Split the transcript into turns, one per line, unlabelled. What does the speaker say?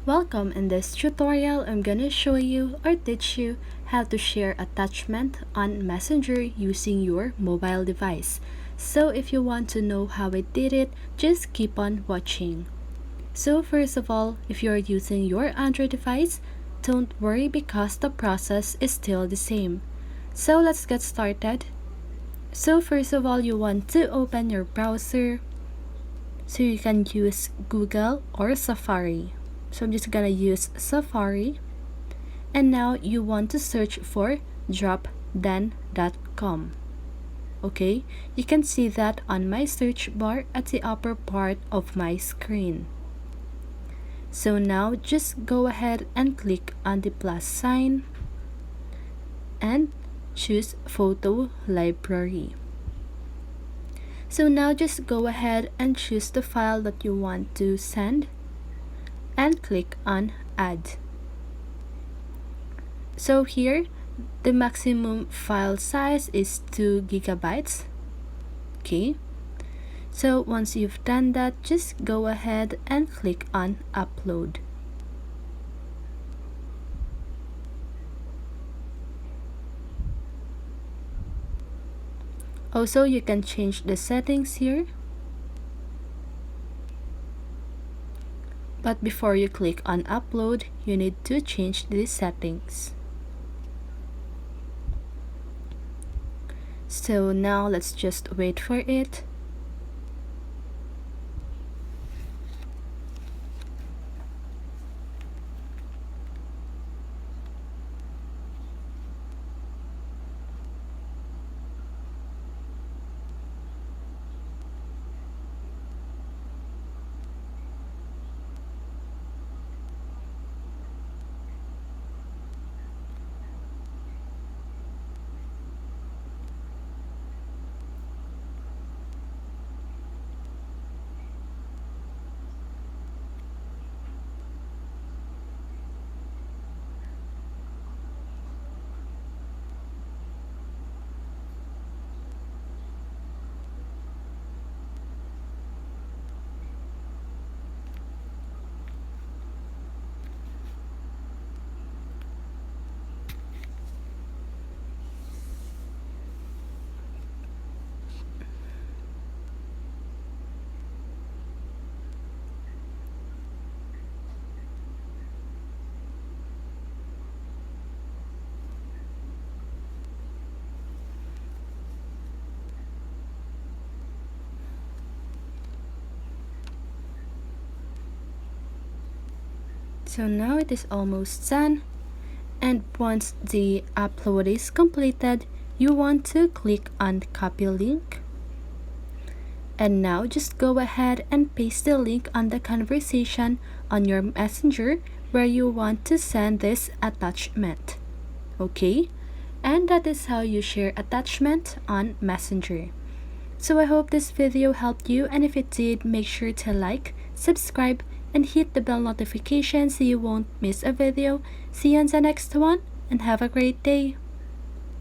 Welcome. In this tutorial, I'm gonna show you or teach you how to share attachment on Messenger using your mobile device. So if you want to know how I did it, just keep on watching. So first of all, if you're using your Android device, don't worry because the process is still the same. So let's get started. So first of all, you want to open your browser. So you can use Google or Safari. So I'm just gonna use Safari. And now you want to search for dropden.com. Okay, you can see that on my search bar at the upper part of my screen. So now just go ahead and click on the plus sign and choose Photo Library. So now just go ahead and choose the file that you want to send and click on Add. So here, the maximum file size is 2 gigabytes. Okay. So once you've done that, just go ahead and click on Upload. Also, you can change the settings here. But before you click on Upload, you need to change the settings. So now let's just wait for it. So now it is almost done, and once the upload is completed, you want to click on copy link. And now just go ahead and paste the link on the conversation on your messenger where you want to send this attachment. Okay? And that is how you share attachment on Messenger. So I hope this video helped you, and if it did, make sure to like, subscribe, and hit the bell notification so you won't miss a video. See you on the next one, and have a great day.